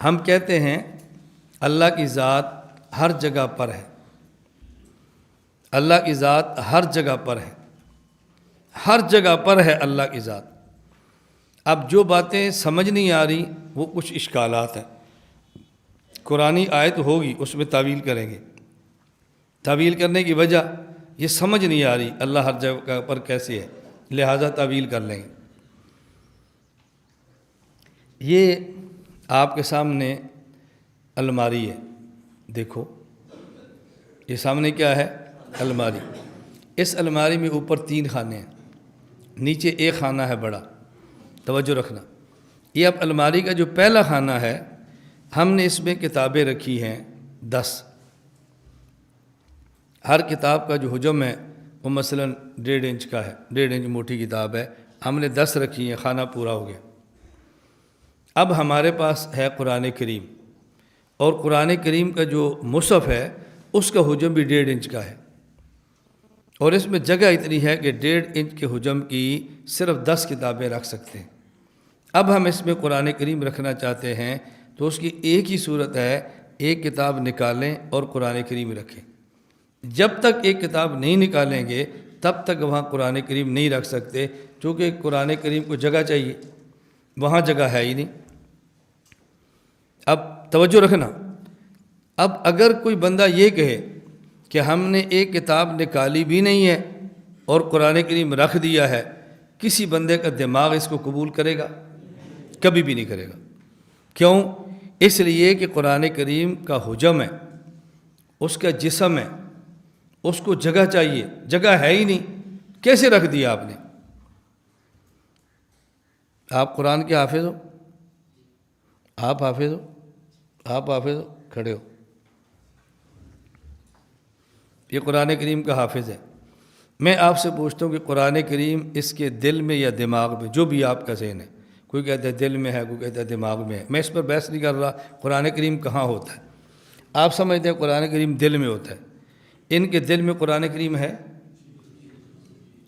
ہم کہتے ہیں اللہ کی ذات ہر جگہ پر ہے، اللہ کی ذات ہر جگہ پر ہے، ہر جگہ پر ہے اللہ کی ذات۔ اب جو باتیں سمجھ نہیں آ رہی وہ کچھ اشکالات ہیں، قرآنی آیت ہوگی اس میں تعویل کریں گے، تعویل کرنے کی وجہ یہ سمجھ نہیں آ رہی اللہ ہر جگہ پر کیسے ہے، لہٰذا تعویل کر لیں گے۔ یہ آپ کے سامنے الماری ہے، دیکھو یہ سامنے کیا ہے؟ الماری۔ اس الماری میں اوپر 3 خانے ہیں، نیچے ایک خانہ ہے بڑا، توجہ رکھنا۔ یہ اب الماری کا جو پہلا خانہ ہے، ہم نے اس میں کتابیں رکھی ہیں 10۔ ہر کتاب کا جو حجم ہے وہ مثلا 1.5 انچ کا ہے، 1.5 انچ موٹی کتاب ہے، ہم نے 10 رکھی ہیں، خانہ پورا ہو گیا۔ اب ہمارے پاس ہے قرآن کریم، اور قرآن کریم کا جو مصحف ہے اس کا حجم بھی 1.5 انچ کا ہے، اور اس میں جگہ اتنی ہے کہ 1.5 انچ کے حجم کی صرف 10 کتابیں رکھ سکتے ہیں۔ اب ہم اس میں قرآن کریم رکھنا چاہتے ہیں تو اس کی ایک ہی صورت ہے، ایک کتاب نکالیں اور قرآن کریم رکھیں۔ جب تک ایک کتاب نہیں نکالیں گے تب تک وہاں قرآن کریم نہیں رکھ سکتے، چونکہ قرآن کریم کو جگہ چاہیے، وہاں جگہ ہے ہی نہیں۔ اب توجہ رکھنا، اب اگر کوئی بندہ یہ کہے کہ ہم نے ایک کتاب نکالی بھی نہیں ہے اور قرآن کریم رکھ دیا ہے، کسی بندے کا دماغ اس کو قبول کرے گا؟ کبھی بھی نہیں کرے گا۔ کیوں؟ اس لیے کہ قرآن کریم کا حجم ہے، اس کا جسم ہے، اس کو جگہ چاہیے، جگہ ہے ہی نہیں، کیسے رکھ دیا آپ نے؟ آپ قرآن کے حافظ ہو؟ آپ حافظ ہو؟ آپ حافظ ہو؟ کھڑے ہو۔ یہ قرآن کریم کا حافظ ہے۔ میں آپ سے پوچھتا ہوں کہ قرآن کریم اس کے دل میں یا دماغ میں، جو بھی آپ کا ذہن ہے، کوئی کہتا ہے دل میں ہے، کوئی کہتا ہے دماغ میں ہے، میں اس پر بحث نہیں کر رہا، قرآن کریم کہاں ہوتا ہے؟ آپ سمجھتے ہیں قرآن کریم دل میں ہوتا ہے، ان کے دل میں قرآن کریم ہے؟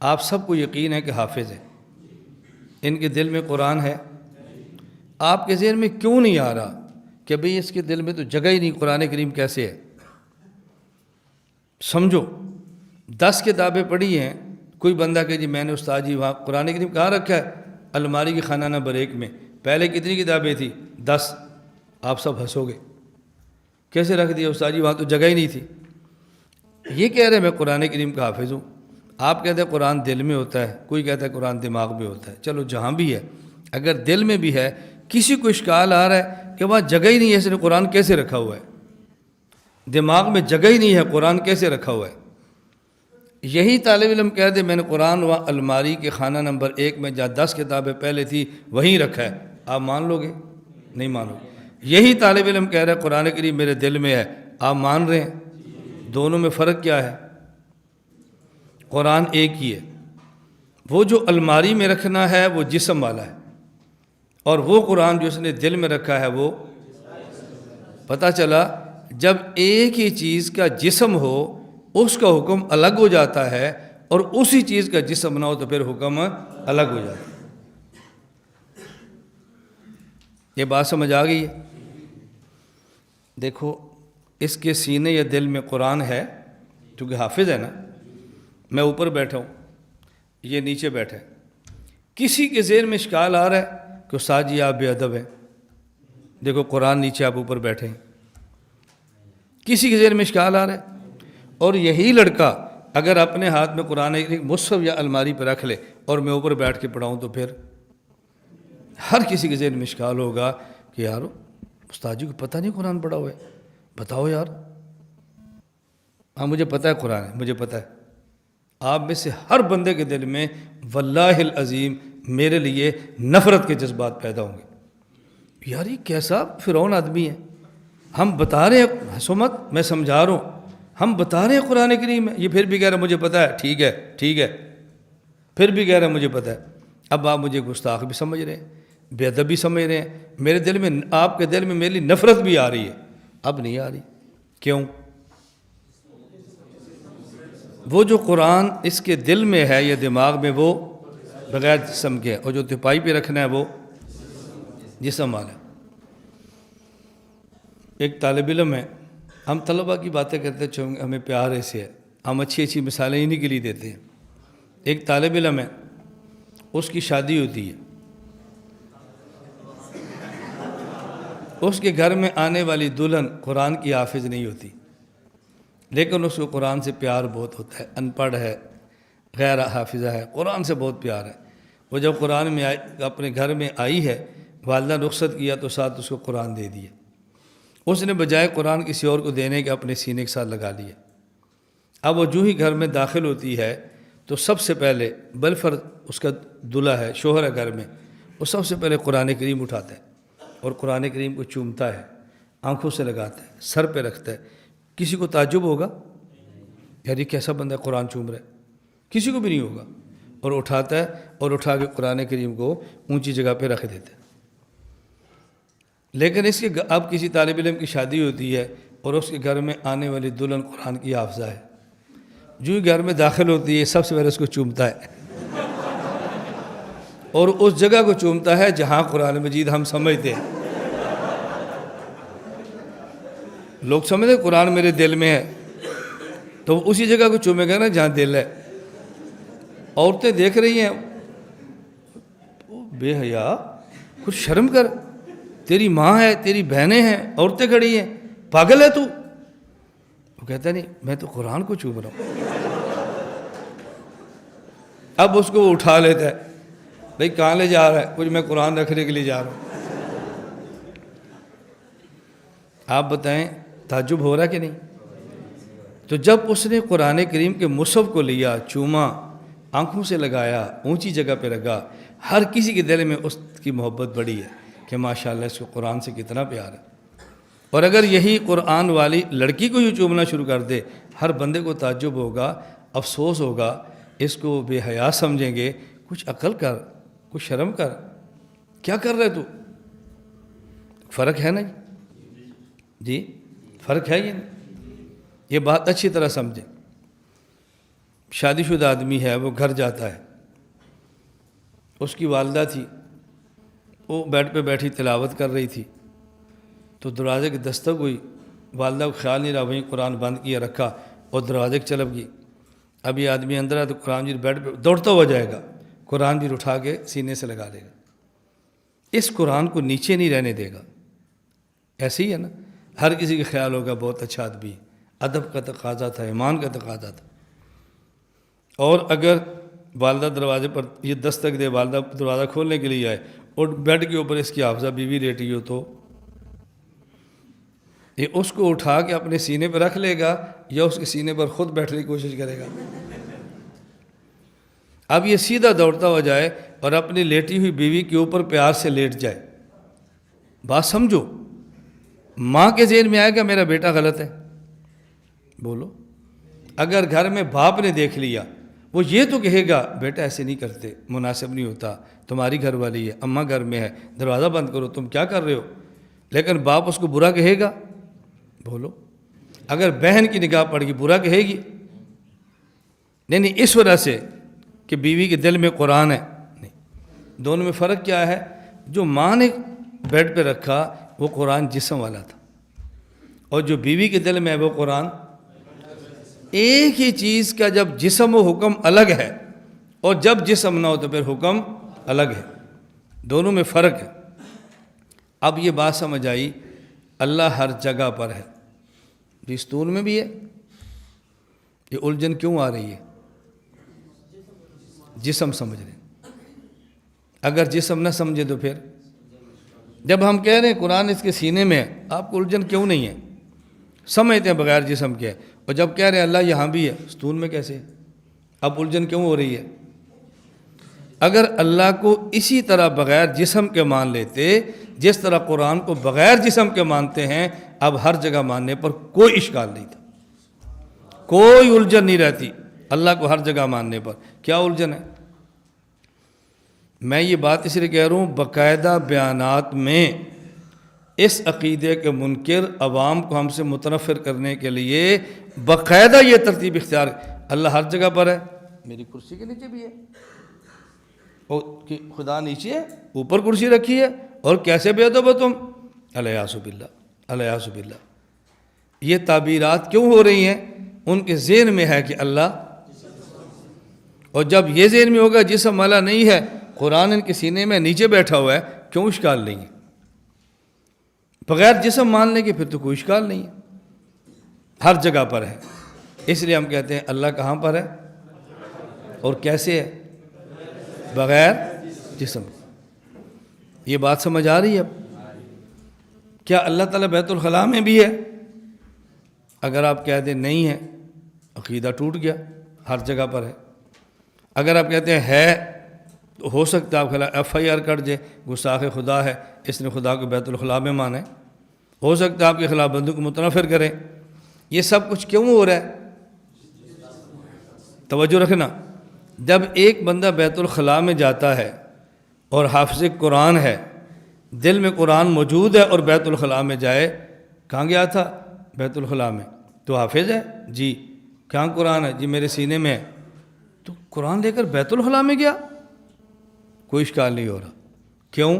آپ سب کو یقین ہے کہ حافظ ہے، ان کے دل میں قرآن ہے؟ آپ کے ذہن میں کیوں نہیں آ رہا کہ بھئی اس کے دل میں تو جگہ ہی نہیں، قرآن کریم کیسے ہے؟ سمجھو، 10 کتابیں پڑھی ہیں، کوئی بندہ کہ جی میں نے استاد جی وہاں قرآن کریم کہاں رکھا ہے؟ الماری کی خانہ نمبر 1 میں۔ پہلے کتنی کتابیں تھیں؟ 10۔ آپ سب ہنسو گے، کیسے رکھ دیا استاد جی، وہاں تو جگہ ہی نہیں تھی۔ یہ کہہ رہے میں قرآن کریم کا حافظ ہوں، آپ کہتے ہیں قرآن دل میں ہوتا ہے، کوئی کہتا ہے قرآن دماغ میں ہوتا ہے۔ چلو جہاں بھی ہے، اگر دل میں بھی ہے، کسی کو اشکال آ رہا ہے کہ وہاں جگہ ہی نہیں ہے، اس نے قرآن کیسے رکھا ہوا ہے؟ دماغ میں جگہ ہی نہیں ہے، قرآن کیسے رکھا ہوا ہے؟ یہی طالب علم کہہ دے میں نے قرآن وہاں الماری کے خانہ نمبر 1 میں جہاں 10 کتابیں پہلے تھی وہیں رکھا ہے، آپ مان لو گے؟ نہیں مانو گے۔ یہی طالب علم کہہ رہا ہے قرآن کریم میرے دل میں ہے، آپ مان رہے ہیں؟ دونوں میں فرق کیا ہے؟ قرآن ایک ہی ہے، وہ جو الماری میں رکھنا ہے وہ جسم والا ہے، اور وہ قرآن جو اس نے دل میں رکھا ہے وہ، پتہ چلا جب ایک ہی چیز کا جسم ہو اس کا حکم الگ ہو جاتا ہے، اور اسی چیز کا جسم نہ ہو تو پھر حکم الگ ہو جاتا ہے۔ یہ بات سمجھ آ گئی ہے؟ دیکھو اس کے سینے یا دل میں قرآن ہے، کیونکہ حافظ ہے نا، میں اوپر بیٹھا ہوں، یہ نیچے بیٹھے، کسی کے ذہن میں اشکال آ رہا ہے کہ استاد جی آپ بے ادب ہیں، دیکھو قرآن نیچے آپ اوپر بیٹھے ہیں، کسی کے ذہن میں اشکال آ رہا ہے؟ اور یہی لڑکا اگر اپنے ہاتھ میں قرآن مصحف یا الماری پہ رکھ لے اور میں اوپر بیٹھ کے پڑھاؤں تو پھر ہر کسی کے ذہن میں اشکال ہوگا کہ یار استاد جی کو پتہ نہیں قرآن پڑھا ہوا ہے، بتاؤ یار۔ ہاں مجھے پتہ ہے قرآن ہے، مجھے پتہ ہے، آپ میں سے ہر بندے کے دل میں واللہ العظیم میرے لیے نفرت کے جذبات پیدا ہوں گے، یار یہ کیسا فرعون آدمی ہے، ہم بتا رہے ہیں، ہنسو مت، میں سمجھا رہا ہوں، ہم بتا رہے ہیں قرآن کریم ہے، یہ پھر بھی کہہ رہا ہے مجھے پتہ ہے، ٹھیک ہے ٹھیک ہے، پھر بھی کہہ رہا ہے مجھے پتہ ہے۔ اب آپ مجھے گستاخ بھی سمجھ رہے ہیں، بے ادب بھی سمجھ رہے ہیں، میرے دل میں، آپ کے دل میں میرے لیے نفرت بھی آ رہی ہے، اب نہیں آ رہی۔ کیوں؟ وہ جو قرآن اس کے دل میں ہے یا دماغ میں وہ بغیر جسم کے ہے، اور جو تپائی پہ رکھنا ہے وہ جسم والا ہے۔ ایک طالب علم ہے، ہم طلباء کی باتیں کرتے چاہوں ہمیں پیار ایسے ہے، ہم اچھی اچھی مثالیں انہی کے لیے دیتے ہیں۔ ایک طالب علم ہے، اس کی شادی ہوتی ہے، اس کے گھر میں آنے والی دلہن قرآن کی حافظ نہیں ہوتی، لیکن اس کو قرآن سے پیار بہت ہوتا ہے، ان پڑھ ہے، غیر حافظہ ہے، قرآن سے بہت پیار ہے۔ وہ جب قرآن میں اپنے گھر میں آئی ہے، والدہ نے رخصت کیا تو ساتھ اس کو قرآن دے دیا۔ اس نے بجائے قرآن کسی اور کو دینے کے اپنے سینے کے ساتھ لگا لیا۔ اب وہ جو ہی گھر میں داخل ہوتی ہے تو سب سے پہلے بلفر اس کا دلہا ہے، شوہر ہے گھر میں، وہ سب سے پہلے قرآن کریم اٹھاتا ہے اور قرآن کریم کو چومتا ہے، آنکھوں سے لگاتا ہے، سر پہ رکھتا ہے۔ کسی کو تعجب ہوگا یار یہ کیسا بندہ قرآن چوم رہا ہے؟ کسی کو بھی نہیں ہوگا، اور اٹھاتا ہے اور اٹھا کے قرآن کریم کو اونچی جگہ پہ رکھ دیتا ہے۔ لیکن اس کے اب کسی طالب علم کی شادی ہوتی ہے اور اس کے گھر میں آنے والی دلہن قرآن کی حافظہ ہے، جو ہی گھر میں داخل ہوتی ہے سب سے پہلے اس کو چومتا ہے، اور اس جگہ کو چومتا ہے جہاں قرآن مجید ہم سمجھتے ہیں۔ لوگ سمجھتے ہیں قرآن میرے دل میں ہے تو وہ اسی جگہ کو چومے گا نا جہاں دل ہے۔ عورتیں دیکھ رہی ہیں، بے حیا، کچھ شرم کر، تیری ماں ہے، تیری بہنیں ہیں، عورتیں کھڑی ہیں، پاگل ہے تو؟ وہ کہتا نہیں میں تو قرآن کو چوم رہا ہوں۔ اب اس کو وہ اٹھا لیتا ہے، بھئی کہاں لے جا رہا ہے؟ کچھ میں قرآن رکھنے کے لیے جا رہا ہوں۔ آپ بتائیں تعجب ہو رہا کہ نہیں؟ تو جب اس نے قرآن کریم کے مصحف کو لیا، چوما، آنکھوں سے لگایا، اونچی جگہ پہ رکھا، ہر کسی کے دل میں اس کی محبت بڑی ہے کہ ماشاءاللہ اس کو قرآن سے کتنا پیار ہے۔ اور اگر یہی قرآن والی لڑکی کو ہی چومنا شروع کر دے، ہر بندے کو تعجب ہوگا، افسوس ہوگا، اس کو بے حیا سمجھیں گے۔ کچھ عقل کر، کچھ شرم کر، کیا کر رہے تو؟ فرق ہے نا جی، فرق ہے یہ بات اچھی طرح سمجھیں۔ شادی شدہ آدمی ہے، وہ گھر جاتا ہے، اس کی والدہ تھی، وہ بیڈ پہ بیٹھی تلاوت کر رہی تھی، تو دروازے کی دستک ہوئی، والدہ کو خیال نہیں رہا، وہیں قرآن بند کیا رکھا اور دروازے کی چلپ گئی۔ اب یہ آدمی اندر ہے تو قرآن جی بیڈ پہ دوڑتا ہوا جائے گا، قرآن بھی اٹھا کے سینے سے لگا لے گا، اس قرآن کو نیچے نہیں رہنے دے گا۔ ایسے ہی ہے نا، ہر کسی کا خیال ہوگا بہت اچھا آدمی، ادب کا تقاضا تھا، ایمان کا تقاضا تھا۔ اور اگر والدہ دروازے پر یہ دستک دے، والدہ دروازہ کھولنے کے لیے آئے اور بیڈ کے اوپر اس کی حافظہ بیوی لیٹی ہو، تو یہ اس کو اٹھا کے اپنے سینے پر رکھ لے گا یا اس کے سینے پر خود بیٹھنے کی کوشش کرے گا؟ اب یہ سیدھا دوڑتا ہو جائے اور اپنی لیٹی ہوئی بیوی کے اوپر پیار سے لیٹ جائے، بات سمجھو، ماں کے ذہن میں آئے گا میرا بیٹا غلط ہے؟ بولو۔ اگر گھر میں باپ نے دیکھ لیا، وہ یہ تو کہے گا بیٹا ایسے نہیں کرتے، مناسب نہیں ہوتا، تمہاری گھر والی ہے، اماں گھر میں ہے، دروازہ بند کرو، تم کیا کر رہے ہو؟ لیکن باپ اس کو برا کہے گا؟ بولو۔ اگر بہن کی نگاہ پڑ گئی، برا کہے گی؟ نہیں، اس وجہ سے کہ بیوی کے دل میں قرآن ہے، نہیں۔ دونوں میں فرق کیا ہے؟ جو ماں نے بیڈ پہ رکھا وہ قرآن جسم والا تھا، اور جو بیوی کے دل میں ہے وہ قرآن۔ ایک ہی چیز کا جب جسم و حکم الگ ہے اور جب جسم نہ ہو تو پھر حکم الگ ہے، دونوں میں فرق ہے۔ اب یہ بات سمجھ آئی، اللہ ہر جگہ پر ہے، دستور میں بھی ہے، یہ الجھن کیوں آ رہی ہے؟ جسم سمجھ رہے ہیں، اگر جسم نہ سمجھے تو پھر جب ہم کہہ رہے ہیں قرآن اس کے سینے میں ہے، آپ کو الجھن کیوں نہیں ہے؟ سمجھتے ہیں بغیر جسم کے، اور جب کہہ رہے ہیں اللہ یہاں بھی ہے، ستون میں کیسے؟ اب الجھن کیوں ہو رہی ہے؟ اگر اللہ کو اسی طرح بغیر جسم کے مان لیتے جس طرح قرآن کو بغیر جسم کے مانتے ہیں، اب ہر جگہ ماننے پر کوئی اشکال نہیں تھا، کوئی الجھن نہیں رہتی اللہ کو ہر جگہ ماننے پر۔ کیا الجھن ہے؟ میں یہ بات اس لیے کہہ رہا ہوں، باقاعدہ بیانات میں اس عقیدے کے منکر عوام کو ہم سے متنفر کرنے کے لیے باقاعدہ یہ ترتیب اختیار، اللہ ہر جگہ پر ہے، میری کرسی کے نیچے بھی ہے، اور خدا نیچے ہے، اوپر کرسی رکھی ہے، اور کیسے بے ادب ہو تم؟ الیاذ باللہ، الیاذ باللہ۔ یہ تعبیرات کیوں ہو رہی ہیں؟ ان کے ذہن میں ہے کہ اللہ، اور جب یہ ذہن میں ہوگا جسم والا نہیں ہے، قرآن ان کے سینے میں نیچے بیٹھا ہوا ہے، کیوں اشکال نہیں ہے؟ بغیر جسم ماننے کے پھر تو کوئی اشکال نہیں ہے، ہر جگہ پر ہے۔ اس لیے ہم کہتے ہیں اللہ کہاں پر ہے اور کیسے ہے؟ بغیر جسم۔ یہ بات سمجھ آ رہی ہے اب؟ کیا اللہ تعالیٰ بیت الخلاء میں بھی ہے؟ اگر آپ کہہ دیں نہیں ہے، عقیدہ ٹوٹ گیا، ہر جگہ پر ہے۔ اگر آپ کہتے ہیں ہے، تو ہو سکتا ہے آپ خلاف FIR کٹ جائے، گستاخ خدا ہے، اس نے خدا کو بیت الخلاء میں مانا ہے، ہو سکتا ہے آپ کے خلاف بندوں کو متنفر کریں۔ یہ سب کچھ کیوں ہو رہا ہے؟ توجہ رکھنا، جب ایک بندہ بیت الخلاء میں جاتا ہے اور حافظ قرآن ہے، دل میں قرآن موجود ہے، اور بیت الخلاء میں جائے، کہاں گیا تھا؟ بیت الخلاء میں، تو حافظ ہے جی، کہاں قرآن ہے؟ جی میرے سینے میں ہے، تو قرآن لے کر بیت الخلاء میں گیا، کوئی اشکال نہیں ہو رہا۔ کیوں؟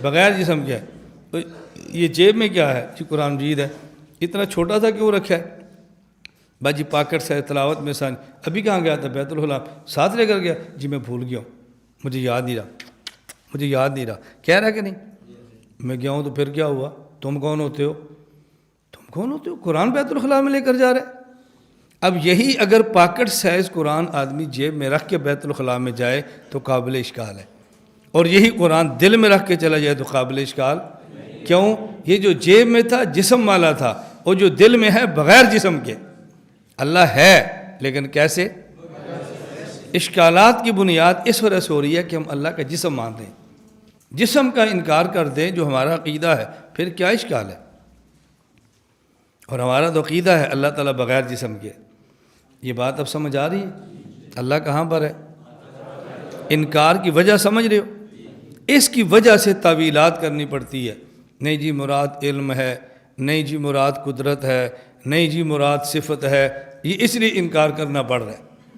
بغیر جسم کیا ہے؟ تو یہ جیب میں کیا ہے؟ جی قرآن مجید ہے، اتنا چھوٹا سا کیوں رکھا ہے؟ بھائی جی پاکٹ سے تلاوت میں سان، ابھی کہاں گیا تھا؟ بیت الخلاء، ساتھ لے کر گیا؟ جی میں بھول گیا ہوں، مجھے یاد نہیں رہا، کہہ رہا ہے کہ نہیں؟ میں گیا ہوں تو پھر کیا ہوا؟ تم کون ہوتے ہو؟ قرآن بیت الخلاء میں لے کر جا رہے۔ اب یہی اگر پاکٹ سائز قرآن آدمی جیب میں رکھ کے بیت الخلاء میں جائے تو قابل اشکال ہے، اور یہی قرآن دل میں رکھ کے چلا جائے تو قابل اشکال کیوں؟ یہ جو جیب میں تھا جسم والا تھا، اور جو دل میں ہے بغیر جسم کے۔ اللہ ہے لیکن کیسے؟ اشکالات کی بنیاد اس وجہ سے ہو رہی ہے کہ ہم اللہ کا جسم مان دیں، جسم کا انکار کر دیں جو ہمارا عقیدہ ہے، پھر کیا اشکال ہے؟ اور ہمارا تو عقیدہ ہے اللہ تعالیٰ بغیر جسم کے۔ یہ بات اب سمجھ آ رہی ہے؟ اللہ کہاں پر ہے؟ انکار کی وجہ سمجھ رہے ہو؟ اس کی وجہ سے تعویلات کرنی پڑتی ہے، نہیں جی مراد علم ہے، نہیں جی مراد قدرت ہے، نہیں جی مراد صفت ہے، یہ اس لیے انکار کرنا پڑ رہا ہے۔